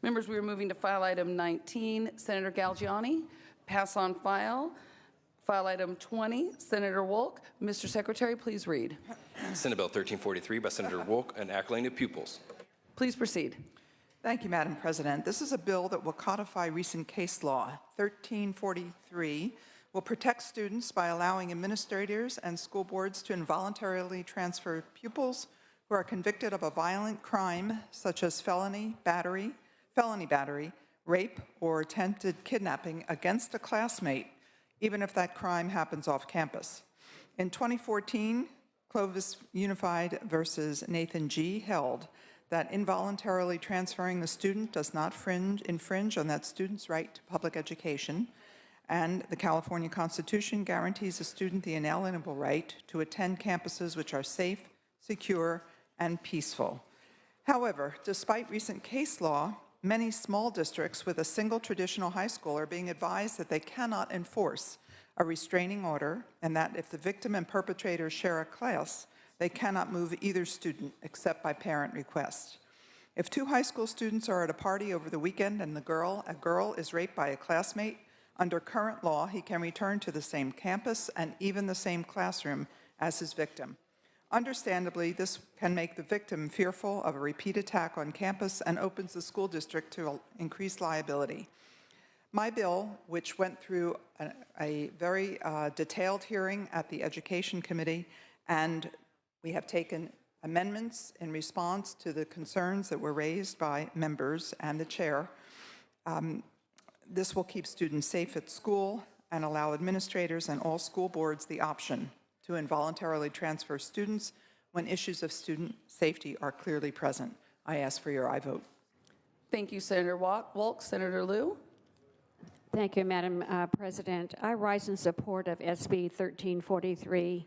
Members, we are moving to file item 19, Senator Galgiani. Pass on file. File item 20, Senator Wolk. Mr. Secretary, please read. Senate Bill 1343 by Senator Wolk, an accolade of pupils. Please proceed. Thank you, Madam President. This is a bill that will codify recent case law. 1343 will protect students by allowing administrators and school boards to involuntarily transfer pupils who are convicted of a violent crime such as felony battery, rape, or attempted kidnapping against a classmate, even if that crime happens off campus. In 2014, Clovis Unified versus Nathan G. held that involuntarily transferring the student does not infringe on that student's right to public education, and the California Constitution guarantees a student the inalienable right to attend campuses which are safe, secure, and peaceful. However, despite recent case law, many small districts with a single traditional high school are being advised that they cannot enforce a restraining order, and that if the victim and perpetrator share a class, they cannot move either student except by parent request. If two high school students are at a party over the weekend and a girl is raped by a classmate, under current law, he can return to the same campus and even the same classroom as his victim. Understandably, this can make the victim fearful of a repeat attack on campus and opens the school district to increased liability. My bill, which went through a very detailed hearing at the Education Committee, and we have taken amendments in response to the concerns that were raised by members and the chair. This will keep students safe at school and allow administrators and all school boards the option to involuntarily transfer students when issues of student safety are clearly present. I ask for your aye vote. Thank you, Senator Wolk. Senator Liu. Thank you, Madam President. I rise in support of SB 1343.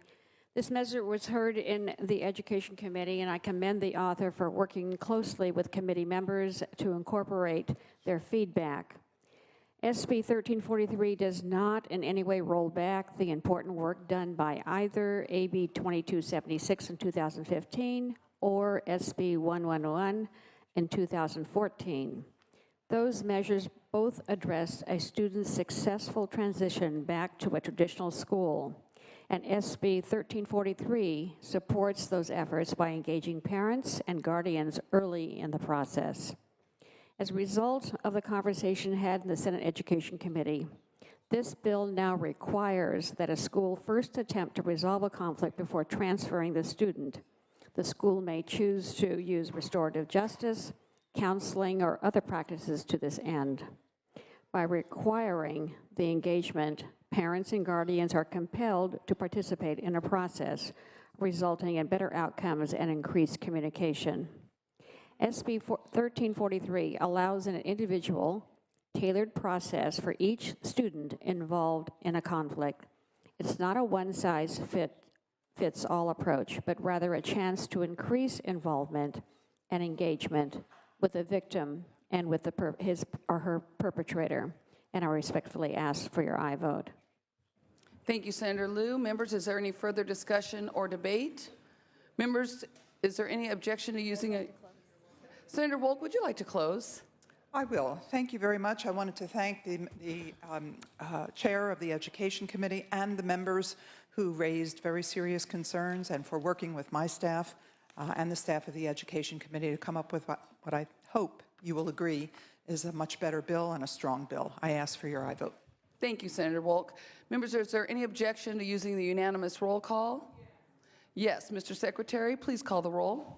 This measure was heard in the Education Committee, and I commend the author for working closely with committee members to incorporate their feedback. SB 1343 does not in any way roll back the important work done by either AB 2276 in 2015 or SB 1111 in 2014. Those measures both address a student's successful transition back to a traditional school, and SB 1343 supports those efforts by engaging parents and guardians early in the process. As a result of the conversation had in the Senate Education Committee, this bill now requires that a school first attempt to resolve a conflict before transferring the student. The school may choose to use restorative justice, counseling, or other practices to this end. By requiring the engagement, parents and guardians are compelled to participate in a process, resulting in better outcomes and increased communication. SB 1343 allows an individual, tailored process for each student involved in a conflict. It's not a one-size-fits-all approach, but rather a chance to increase involvement and engagement with the victim and with his or her perpetrator. And I respectfully ask for your aye vote. Thank you, Senator Liu. Members, is there any further discussion or debate? Members, is there any objection to using a... Senator Wolk, would you like to close? I will. Thank you very much. I wanted to thank the chair of the Education Committee and the members who raised very serious concerns, and for working with my staff and the staff of the Education Committee to come up with what I hope you will agree is a much better bill and a strong bill. I ask for your aye vote. Thank you, Senator Wolk. Members, is there any objection to using the unanimous roll call? Yes, Mr. Secretary, please call the roll.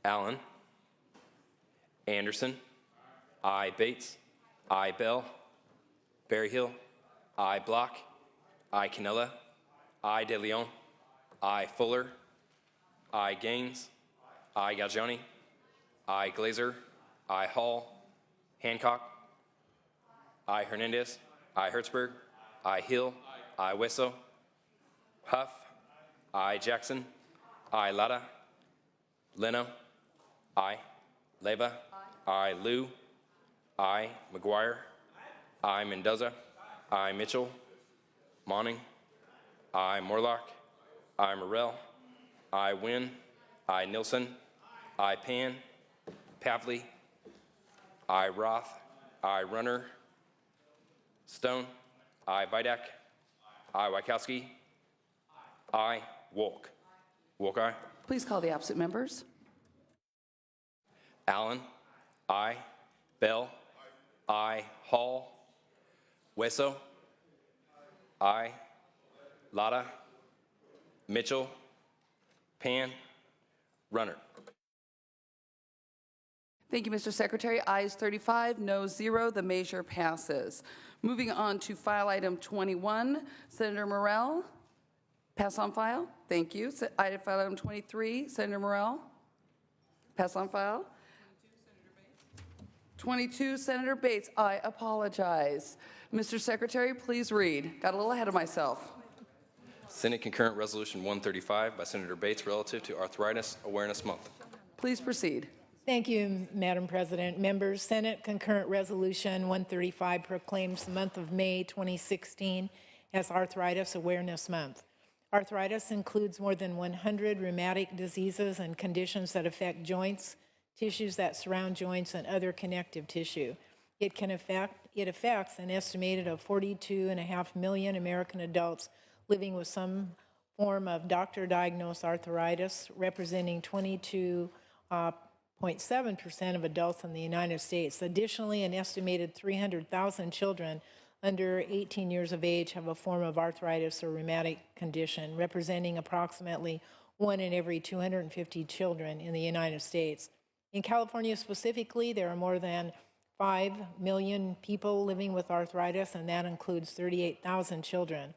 Allen. Anderson. Aye. Bates. Aye. Bell. Berryhill. Aye. Block. Aye. Canella. Aye. De Leon. Aye. Fuller. Aye. Gaines. Aye. Galgiani. Aye. Glazer. Aye. Hall. Hancock. Aye. Hernandez. Aye. Hertzberg. Aye. Hill. Aye. Wesso. Huff. Aye. Jackson. Aye. Latta. Leno. Aye. Leyva. Aye. Liu. Aye. McGuire. Aye. Mendoza. Aye. Mitchell. Monning. Aye. Morlock. Aye. Morrell. Aye. Wynn. Aye. Nilsson. Aye. Pan. Pavley. I. Roth. I. Runner. Stone. I. Vidak. I. Wachowski. I. Wolk. Wolk, aye. Please call the absent members. Allen. I. Bell. I. Hall. Wesso. I. Lotta. Mitchell. Pan. Runner. Thank you, Mr. Secretary. Ayes 35, noes 0. The measure passes. Moving on to file item 21, Senator Morell. Pass on file. Thank you. File item 23, Senator Morell. Pass on file. 22, Senator Bates. I apologize. Mr. Secretary, please read. Got a little ahead of myself. Senate Concurrent Resolution 135 by Senator Bates relative to Arthritis Awareness Month. Please proceed. Thank you, Madam President. Members, Senate Concurrent Resolution 135 proclaims the month of May 2016 as Arthritis Awareness Month. Arthritis includes more than 100 rheumatic diseases and conditions that affect joints, tissues that surround joints, and other connective tissue. It affects an estimated of 42.5 million American adults living with some form of doctor-diagnosed arthritis, representing 22.7% of adults in the United States. Additionally, an estimated 300,000 children under 18 years of age have a form of arthritis or rheumatic condition, representing approximately 1 in every 250 children in the United States. In California specifically, there are more than 5 million people living with arthritis, and that includes 38,000 children.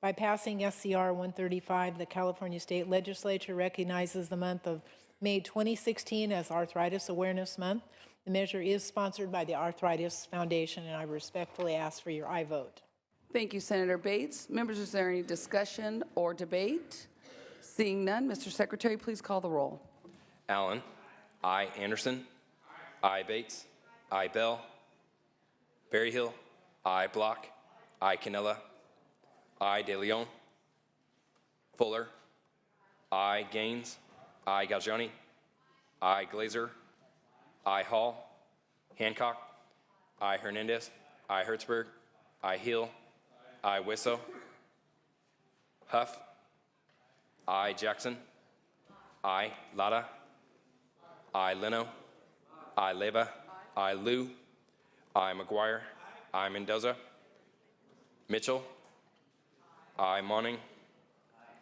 By passing SCR 135, the California State Legislature recognizes the month of May 2016 as Arthritis Awareness Month. The measure is sponsored by the Arthritis Foundation, and I respectfully ask for your aye vote. Thank you, Senator Bates. Members, is there any discussion or debate? Seeing none, Mr. Secretary, please call the roll. Allen. I. Anderson. I. Bates. I. Bell. Berryhill. I. Block. I. Canella. I. De Leon. Fuller. I. Gaines. I. Galgiani. I. Glazer. I. Hall. Hancock. I. Hernandez. I. Hertzberg. I. Hill. I. Wisso. Huff. I. Jackson. I. Lotta. I. Leno. I. Leva. I. Liu. I. McGuire. I. Mendoza. Mitchell. I. Monning.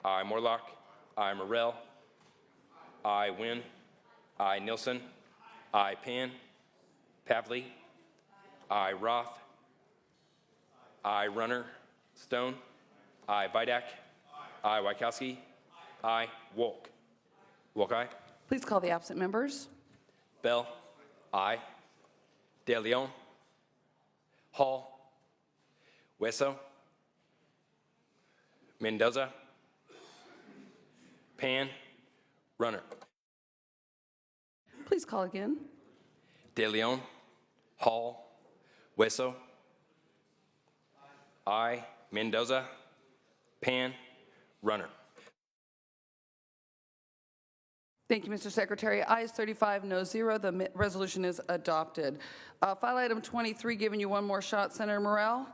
I. Morlock. I. Morell. I. Wynn. I. Nilsson. I. Pan. Pavley. I. Roth. I. Runner. Stone. I. Vidak. I. Wachowski. I. Wolk. Wolk, aye. Please call the absent members. Bell. I. De Leon. Hall. Wesso. Mendoza. Pan. Runner. Please call again. De Leon. Hall. Wesso. I. Mendoza. Pan. Runner. Thank you, Mr. Secretary. Ayes 35, no 0. The resolution is adopted. File item 23, giving you one more shot, Senator Morell.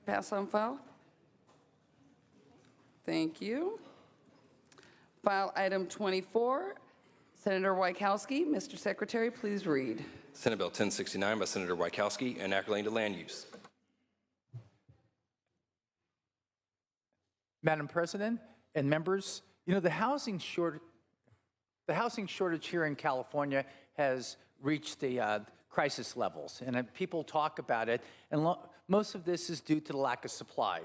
Pass on file. Thank you. File item 24, Senator Wachowski. Mr. Secretary, please read. Senate Bill 1069 by Senator Wachowski, enacting to land use. Madam President and members, the housing shortage here in California has reached the crisis levels, and people talk about it, and most of this is due to the lack of supply.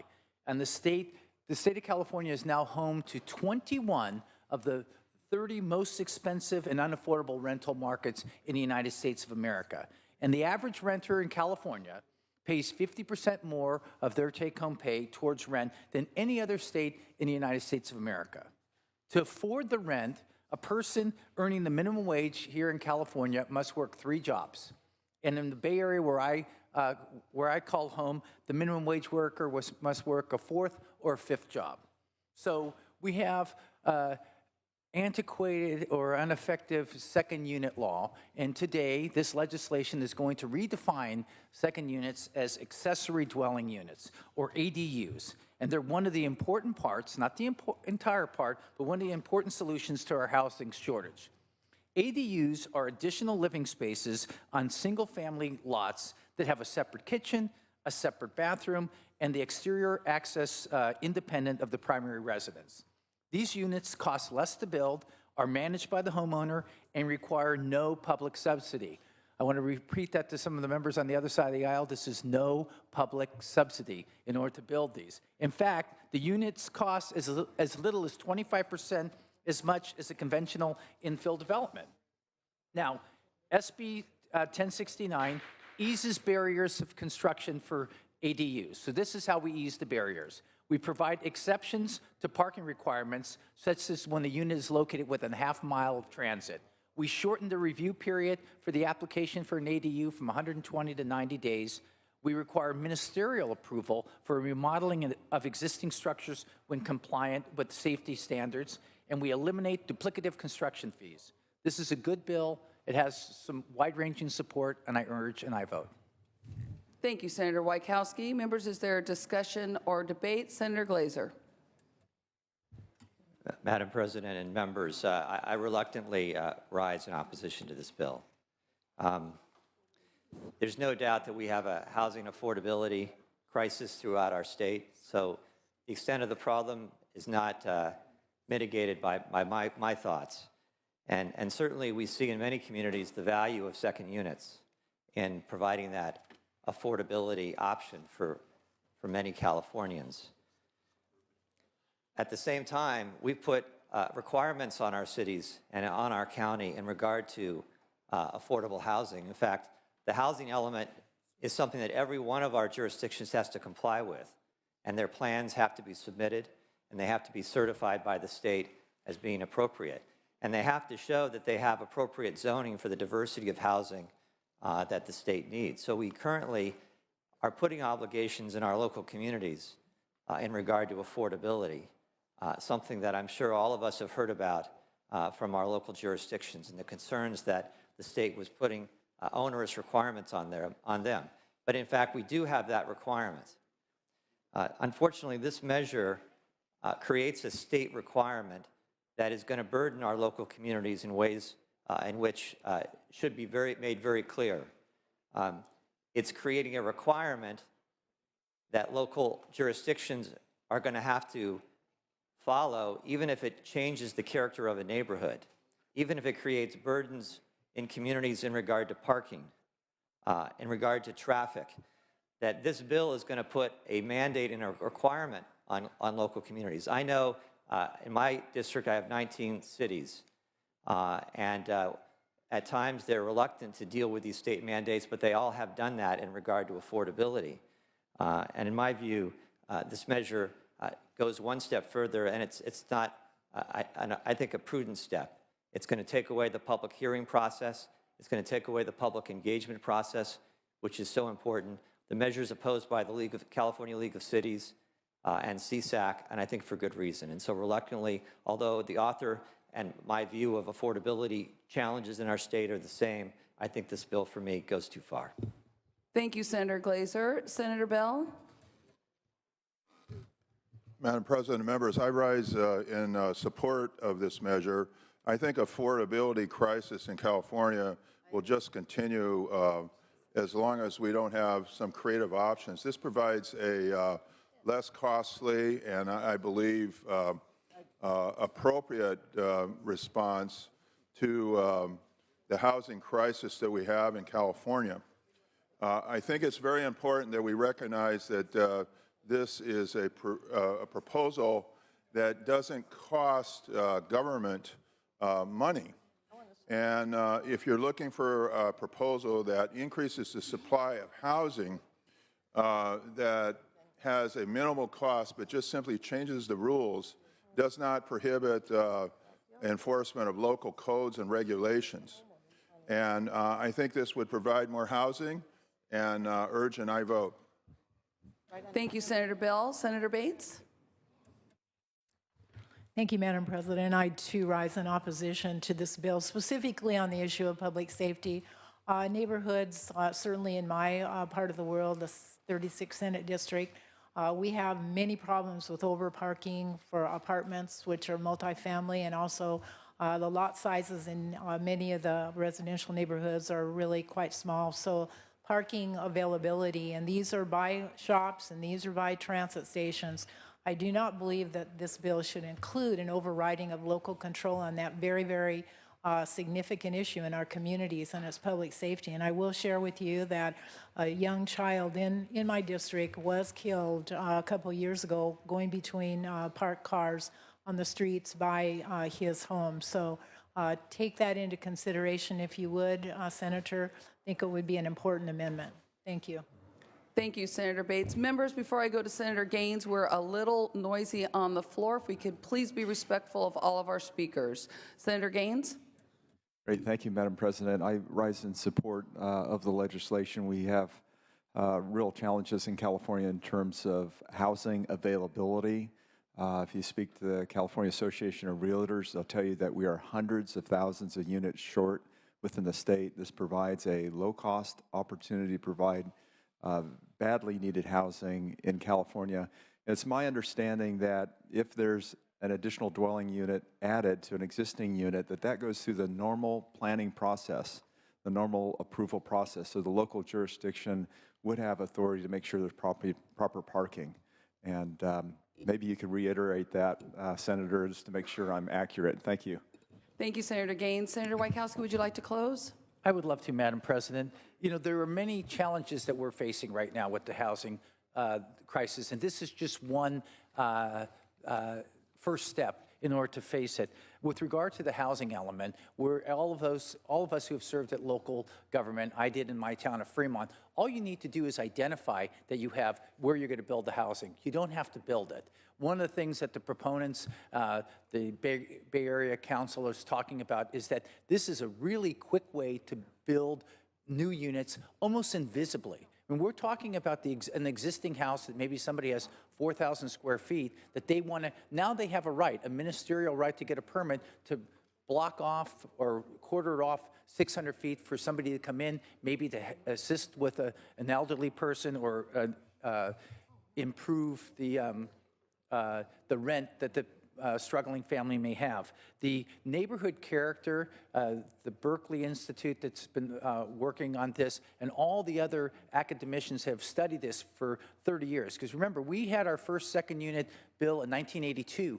And the state of California is now home to 21 of the 30 most expensive and unaffordable rental markets in the United States of America. And the average renter in California pays 50% more of their take-home pay towards rent than any other state in the United States of America. To afford the rent, a person earning the minimum wage here in California must work 3 jobs. And in the Bay Area, where I call home, the minimum wage worker must work a 4th or 5th job. So we have antiquated or ineffective second unit law, and today this legislation is going to redefine second units as accessory dwelling units, or ADUs. And they're one of the important parts, not the entire part, but one of the important solutions to our housing shortage. ADUs are additional living spaces on single-family lots that have a separate kitchen, a separate bathroom, and the exterior access independent of the primary residence. These units cost less to build, are managed by the homeowner, and require no public subsidy. I want to repeat that to some of the members on the other side of the aisle. This is no public subsidy in order to build these. In fact, the units cost as little as 25% as much as a conventional infill development. Now, SB 1069 eases barriers of construction for ADUs. So this is how we ease the barriers. We provide exceptions to parking requirements, such as when the unit is located within a half mile of transit. We shorten the review period for the application for an ADU from 120 to 90 days. We require ministerial approval for remodeling of existing structures when compliant with safety standards, and we eliminate duplicative construction fees. This is a good bill. It has some wide-ranging support, and I urge and I vote. Thank you, Senator Wojciechowski. Members, is there a discussion or debate? Senator Glazer. Madam President and members, I reluctantly rise in opposition to this bill. There's no doubt that we have a housing affordability crisis throughout our state, so the extent of the problem is not mitigated by my thoughts. And certainly we see in many communities the value of second units in providing that affordability option for many Californians. At the same time, we put requirements on our cities and on our county in regard to affordable housing. In fact, the housing element is something that every one of our jurisdictions has to comply with, and their plans have to be submitted, and they have to be certified by the state as being appropriate. And they have to show that they have appropriate zoning for the diversity of housing that the state needs. So we currently are putting obligations in our local communities in regard to affordability, something that I'm sure all of us have heard about from our local jurisdictions and the concerns that the state was putting onerous requirements on them. But in fact, we do have that requirement. Unfortunately, this measure creates a state requirement that is going to burden our local communities in ways in which should be made very clear. It's creating a requirement that local jurisdictions are going to have to follow, even if it changes the character of a neighborhood, even if it creates burdens in communities in regard to parking, in regard to traffic, that this bill is going to put a mandate and a requirement on local communities. I know in my district I have 19 cities, and at times they're reluctant to deal with these state mandates, but they all have done that in regard to affordability. And in my view, this measure goes one step further, and it's not, I think, a prudent step. It's going to take away the public hearing process. It's going to take away the public engagement process, which is so important. The measure is opposed by the California League of Cities and CSAC, and I think for good reason. And so reluctantly, although the author and my view of affordability challenges in our state are the same, I think this bill for me goes too far. Thank you, Senator Glazer. Senator Bell? Madam President, members, I rise in support of this measure. I think affordability crisis in California will just continue as long as we don't have some creative options. This provides a less costly and I believe appropriate response to the housing crisis that we have in California. I think it's very important that we recognize that this is a proposal that doesn't cost government money. And if you're looking for a proposal that increases the supply of housing that has a minimal cost but just simply changes the rules, does not prohibit enforcement of local codes and regulations. And I think this would provide more housing, and urge and I vote. Thank you, Senator Bell. Senator Bates? Thank you, Madam President. I, too, rise in opposition to this bill, specifically on the issue of public safety. Neighborhoods, certainly in my part of the world, the 36th Senate District, we have many problems with overparking for apartments, which are multifamily, and also the lot sizes in many of the residential neighborhoods are really quite small. So parking availability, and these are by shops and these are by transit stations. I do not believe that this bill should include an overriding of local control on that very, very significant issue in our communities, and it's public safety. And I will share with you that a young child in my district was killed a couple years ago going between parked cars on the streets by his home. So take that into consideration if you would, Senator. I think it would be an important amendment. Thank you. Thank you, Senator Bates. Members, before I go to Senator Gaines, we're a little noisy on the floor. If we could please be respectful of all of our speakers. Senator Gaines? Great. Thank you, Madam President. I rise in support of the legislation. We have real challenges in California in terms of housing availability. If you speak to the California Association of Realtors, they'll tell you that we are hundreds of thousands of units short within the state. This provides a low-cost opportunity to provide badly needed housing in California. It's my understanding that if there's an additional dwelling unit added to an existing unit, that goes through the normal planning process, the normal approval process. So the local jurisdiction would have authority to make sure there's proper parking. And maybe you could reiterate that, Senator, just to make sure I'm accurate. Thank you. Thank you, Senator Gaines. Senator Wieckowski, would you like to close? I would love to, Madam President. You know, there are many challenges that we're facing right now with the housing crisis, and this is just one first step in order to face it. With regard to the housing element, all of us who have served at local government, I did in my town of Fremont, all you need to do is identify that you have where you're going to build the housing. You don't have to build it. One of the things that the proponents, the Bay Area Council is talking about is that this is a really quick way to build new units almost invisibly. When we're talking about an existing house that maybe somebody has 4,000 square feet, that they want to, now they have a right, a ministerial right to get a permit to block off or quarter off 600 feet for somebody to come in, maybe to assist with an elderly person or improve the rent that the struggling family may have. The neighborhood character, the Berkeley Institute that's been working on this, and all the other academicians have studied this for 30 years. Because remember, we had our first second unit bill in 1982,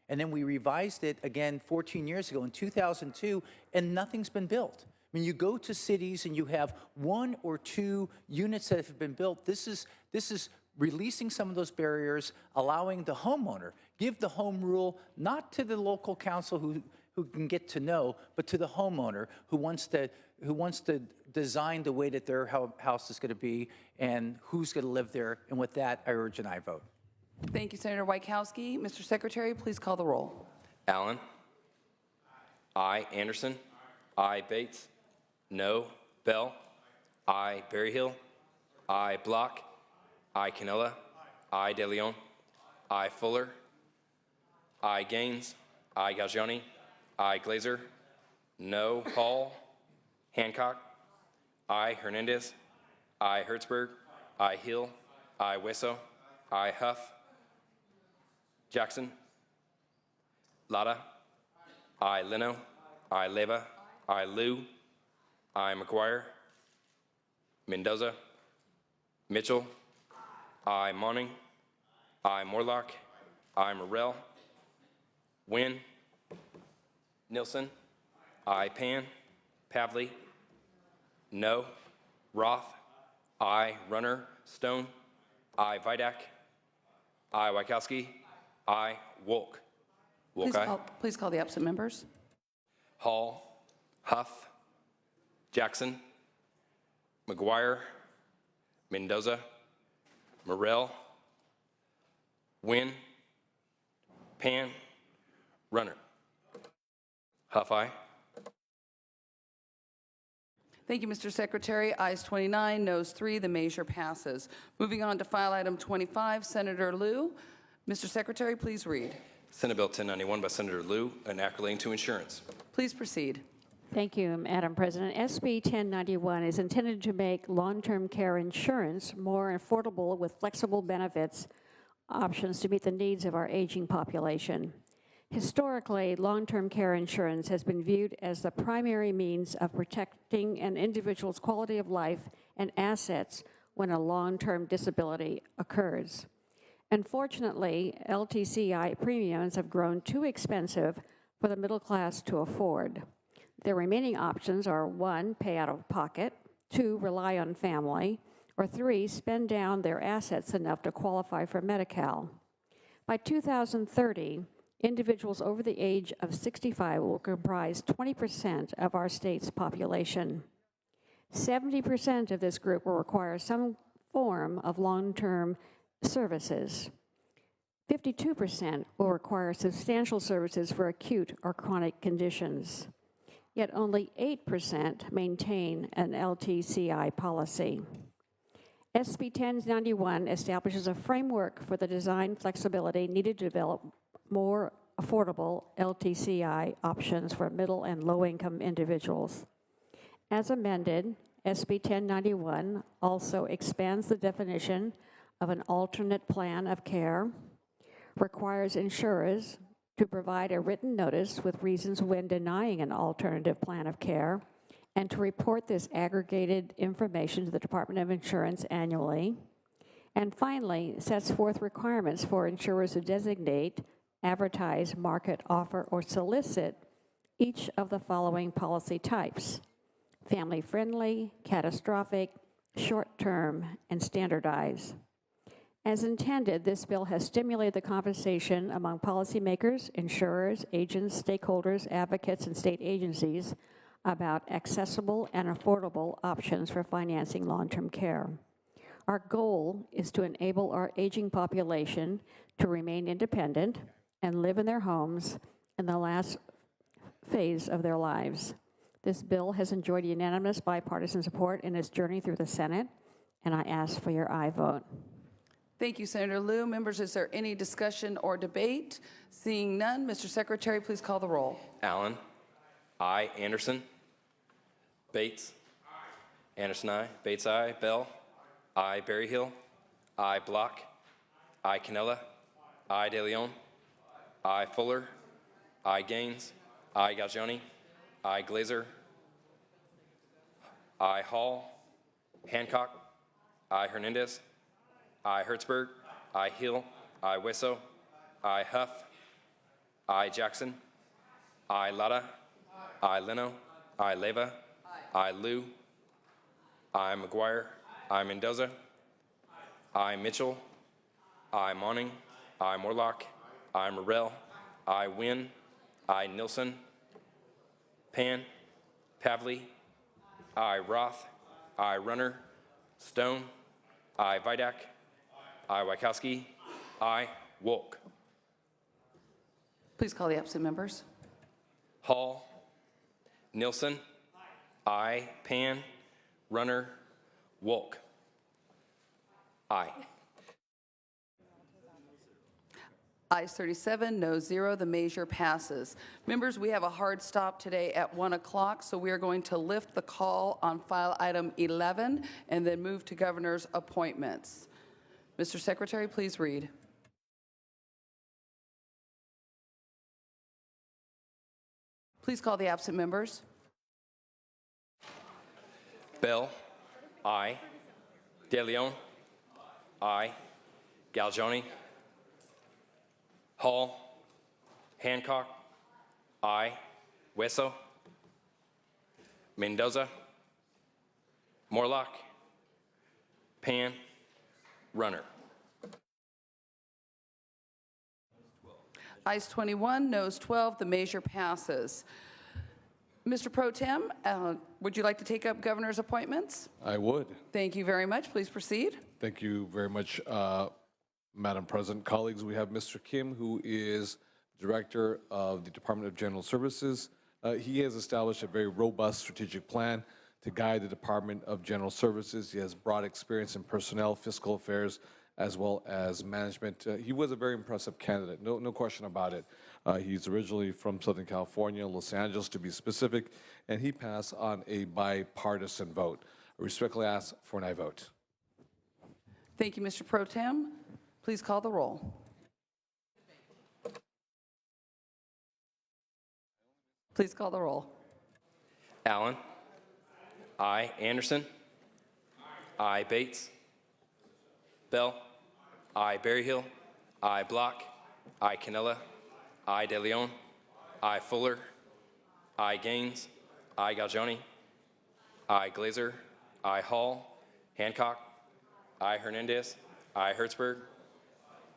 and then we revised it again 14 years ago in 2002, and nothing's been built. When you go to cities and you have 1 or 2 units that have been built, this is releasing some of those barriers, allowing the homeowner, give the home rule not to the local council who can get to know, but to the homeowner who wants to design the way that their house is going to be and who's going to live there. And with that, I urge an aye vote. Thank you, Senator Wieckowski. Mr. Secretary, please call the roll. Allen? Aye. Anderson? Aye. Bates? No. Bell? Aye. Berryhill? Aye. Block? Aye. Canella? Aye. De Leon? Aye. Fuller? Aye. Gaines? Aye. Gagioni? Aye. Glazer? No. Hall? Hancock? Aye. Hernandez? Aye. Hertzberg? Aye. Hill? Aye. Wesso? Aye. Huff? Jackson? Lada? Aye. Leno? Aye. Leva? Aye. Liu? Aye. McGuire? Mendoza? Mitchell? Aye. Monning? Aye. Morlock? Aye. Morrell? Wynn? Nilsson? Aye. Pan? Pavley? No. Roth? Aye. Runner? Stone? Aye. Vidak? Aye. Wieckowski? Aye. Wolk? Wolk, Please call the absent members. Hall? Huff? Jackson? McGuire? Mendoza? Morrell? Wynn? Pan? Runner? Huff, aye. Thank you, Mr. Secretary. Ayes 29, noes 3. The measure passes. Moving on to file item 25, Senator Liu. Mr. Secretary, please read. Senate Bill 1091 by Senator Liu, an act relating to insurance. Please proceed. Thank you, Madam President. SB 1091 is intended to make long-term care insurance more affordable with flexible benefits options to meet the needs of our aging population. Historically, long-term care insurance has been viewed as the primary means of protecting an individual's quality of life and assets when a long-term disability occurs. Unfortunately, LTCI premiums have grown too expensive for the middle class to afford. The remaining options are 1, pay out of pocket, 2, rely on family, or 3, spend down their assets enough to qualify for Medi-Cal. By 2030, individuals over the age of 65 will comprise 20% of our state's population. 70% of this group will require some form of long-term services. 52% will require substantial services for acute or chronic conditions. Yet only 8% maintain an LTCI policy. SB 1091 establishes a framework for the design flexibility needed to develop more affordable LTCI options for middle and low-income individuals. As amended, SB 1091 also expands the definition of an alternate plan of care, requires insurers to provide a written notice with reasons when denying an alternative plan of care, and to report this aggregated information to the Department of Insurance annually. And finally, sets forth requirements for insurers to designate, advertise, market, offer, or solicit each of the following policy types: family-friendly, catastrophic, short-term, and standardized. As intended, this bill has stimulated the conversation among policymakers, insurers, agents, stakeholders, advocates, and state agencies about accessible and affordable options for financing long-term care. Our goal is to enable our aging population to remain independent and live in their homes in the last phase of their lives. This bill has enjoyed unanimous bipartisan support in its journey through the Senate, and I ask for your aye vote. Thank you, Senator Liu. Members, is there any discussion or debate? Seeing none, Mr. Secretary, please call the roll. Allen. Aye. Anderson. Bates. Anderson, aye. Bates, aye. Bell. Aye. Berryhill. Aye. Block. Aye. Cannella. Aye. De Leon. Aye. Fuller. Aye. Gaines. Aye. Galgioni. Aye. Glazer. Aye. Hall. Hancock. Aye. Hernandez. Aye. Hertzberg. Aye. Hill. Aye. Wesso. Aye. Huff. Aye. Jackson. Aye. Lada. Aye. Leno. Aye. Leva. Aye. Liu. Aye. McGuire. Aye. Mendoza. Aye. Mitchell. Aye. Monning. Aye. Morlock. Aye. Morrell. Aye. Wynn. Aye. Nilsson. Pan. Pavley. Aye. Roth. Aye. Runner. Stone. Aye. Vidak. Aye. Wachowski. Aye. Wolk. Please call the absent members. Hall. Nilsson. Aye. Pan. Runner. Wolk. Aye. Ayes 37, no 0. The measure passes. Members, we have a hard stop today at 1 o'clock, so we are going to lift the call on file item 11 and then move to governor's appointments. Mr. Secretary, please read. Please call the absent members. Bell. Aye. De Leon. Aye. Galgioni. Hall. Hancock. Aye. Wesso. Mendoza. Morlock. Pan. Runner. Ayes 21, noes 12. The measure passes. Mr. Pro Tem, would you like to take up governor's appointments? I would. Thank you very much. Please proceed. Thank you very much, Madam President. Colleagues, we have Mr. Kim, who is Director of the Department of General Services. He has established a very robust strategic plan to guide the Department of General Services. He has broad experience in personnel, fiscal affairs, as well as management. He was a very impressive candidate, no question about it. He's originally from Southern California, Los Angeles to be specific, and he passed on a bipartisan vote. I respectfully ask for an aye vote. Thank you, Mr. Pro Tem. Please call the roll. Please call the roll. Allen. Aye. Anderson. Aye. Bates. Bell. Aye. Berryhill. Aye. Block. Aye. Canella. Aye. De Leon. Aye. Fuller. Aye. Gaines. Aye. Galgioni. Aye. Glazer. Aye. Hall. Hancock. Aye. Hernandez. Aye. Hertzberg.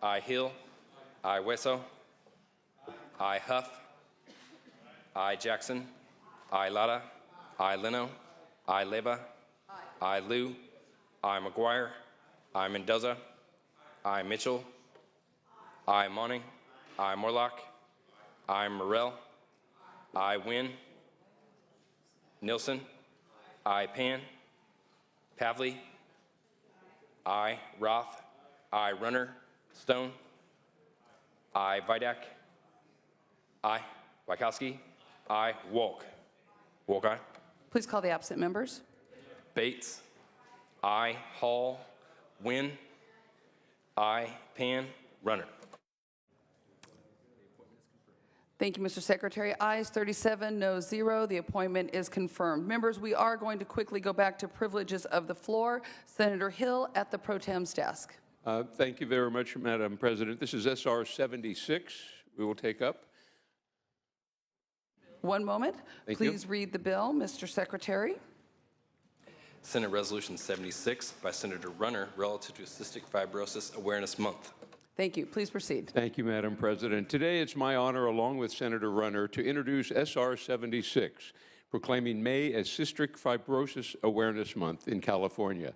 Aye. Hill. Aye. Wesso. Aye. Huff. Aye. Jackson. Aye. Lara. Aye. Leno. Aye. Leva. Aye. Liu. Aye. McGuire. Aye. Mendoza. Aye. Mitchell. Aye. Monning. Aye. Morlock. Aye. Morrell. Aye. Wynn. Nilsson. Aye. Pan. Pavley. Aye. Roth. Aye. Runner. Stone. Aye. Vidak. Aye. Wachowski. Aye. Wolk. Wolk, aye. Please call the absent members. Bates. Aye. Hall. Wynn. Aye. Pan. Runner. Thank you, Mr. Secretary. Ayes 37, no 0. The appointment is confirmed. Members, we are going to quickly go back to privileges of the floor. Senator Hill at the Pro Tem's desk. Thank you very much, Madam President. This is SR 76 we will take up. One moment. Thank you. Please read the bill, Mr. Secretary. Senate Resolution 76 by Senator Runner relative to Cystic Fibrosis Awareness Month. Thank you. Please proceed. Thank you, Madam President. Today it's my honor, along with Senator Runner, to introduce SR 76, proclaiming May as Cystic Fibrosis Awareness Month in California.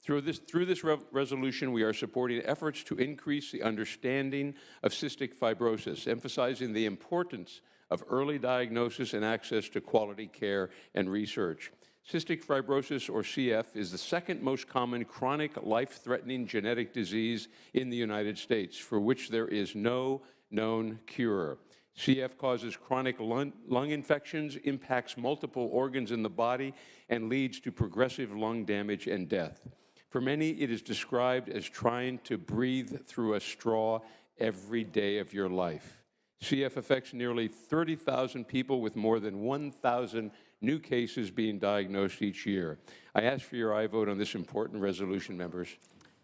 Through this resolution, we are supporting efforts to increase the understanding of cystic fibrosis, emphasizing the importance of early diagnosis and access to quality care and research. Cystic fibrosis, or CF, is the second most common chronic life-threatening genetic disease in the United States, for which there is no known cure. CF causes chronic lung infections, impacts multiple organs in the body, and leads to progressive lung damage and death. For many, it is described as trying to breathe through a straw every day of your life. CF affects nearly 30,000 people, with more than 1,000 new cases being diagnosed each year. I ask for your aye vote on this important resolution, members.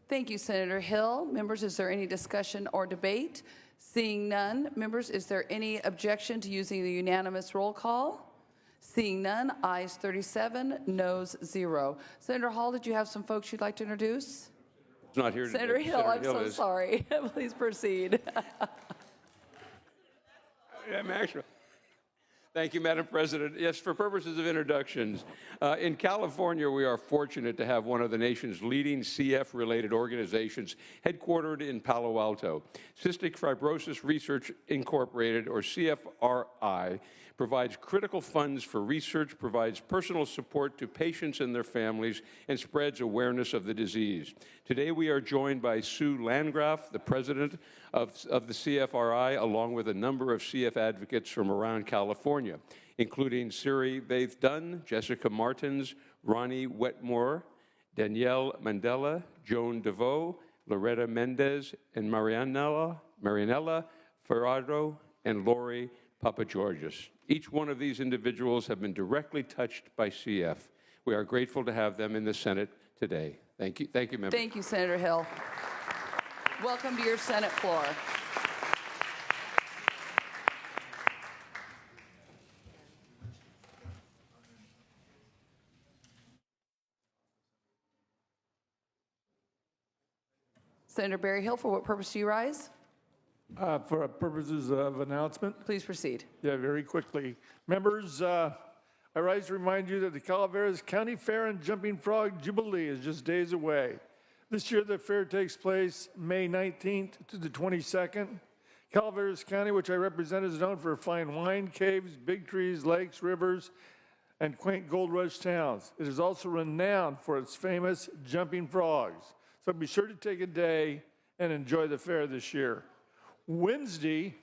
Thank you, Senator Hill. Members, is there any discussion or debate? Seeing none. Members, is there any objection to using the unanimous roll call? Seeing none, ayes 37, noes 0. Senator Hall, did you have some folks you'd like to introduce? It's not here today. Senator Hill, Senator I'm so is. sorry. Please proceed. Thank you, Madam President. Yes, for purposes of introductions, in California, we are fortunate to have one of the nation's leading CF-related organizations headquartered in Palo Alto. Cystic Fibrosis Research Incorporated, or CFRI, provides critical funds for research, provides personal support to patients and their families, and spreads awareness of the disease. Today, we are joined by Sue Landgraf, the president of the CFRI, along with a number of CF advocates from around California, including Siri Faith Dunn, Jessica Martins, Ronnie Wetmore, Danielle Mandela, Joan DeVoe, Loretta Mendez, and Marianella Ferraro, and Lori Papageorgis. Each one of these individuals have been directly touched by CF. We are grateful to have them in the Senate today. Thank you, members. Thank you, Senator Hill. Welcome to your Senate floor. Senator Berryhill, for what purpose do you rise? For purposes of announcement. Please proceed. Yeah, very quickly. Members, I rise to remind you that the Calaveras County Fair and Jumping Frog Jubilee is just days away. This year, the fair takes place May 19th to the 22nd. Calaveras County, which I represent, is known for fine wine, caves, big trees, lakes, rivers, and quaint gold rush towns. It is also renowned for its famous jumping frogs. So be sure to take a day and enjoy the fair this year. Wednesday,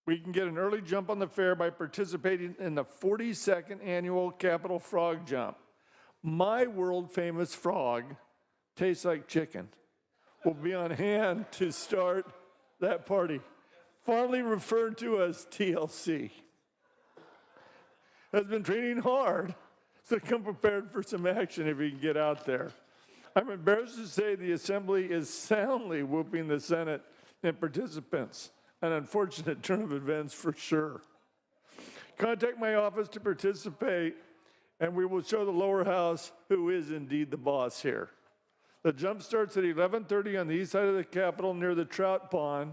we can get an early jump on the fair by participating in the 42nd annual Capitol Frog Jump. My world-famous frog, tastes like chicken, will be on hand to start that party, fondly referred to as TLC. Has been training hard, so come prepared for some action if you can get out there. I'm embarrassed to say the Assembly is soundly whooping the Senate and participants. An unfortunate turn of events for sure. Contact my office to participate, and we will show the lower house who is indeed the boss here. The jump starts at 11:30 on the east side of the Capitol near the trout pond.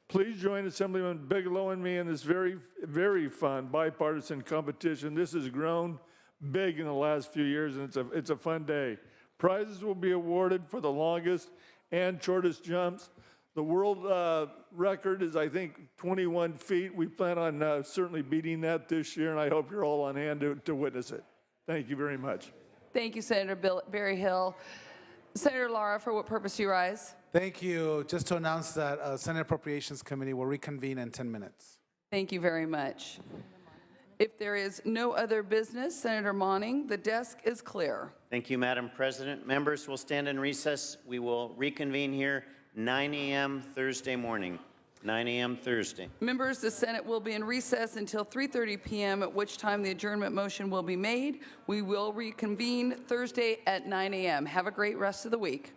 Please join Assemblyman Bigelow and me in this very, very fun bipartisan competition. This has grown big in the last few years, and it's a fun day. Prizes will be awarded for the longest and shortest jumps. The world record is, I think, 21 feet. We plan on certainly beating that this year, and I hope you're all on hand to witness it. Thank you very much. Thank you, Senator Berryhill. Senator Lara, for what purpose do you rise? Thank you. Just to announce that Senate Appropriations Committee will reconvene in 10 minutes. Thank you very much. If there is no other business, Senator Monning, the desk is clear. Thank you, Madam President. Members will stand in recess. We will reconvene here 9 a.m. Thursday morning. 9 a.m. Thursday. Members, the Senate will be in recess until 3:30 p.m., at which time the adjournment motion will be made. We will reconvene Thursday at 9 a.m. Have a great rest of the week.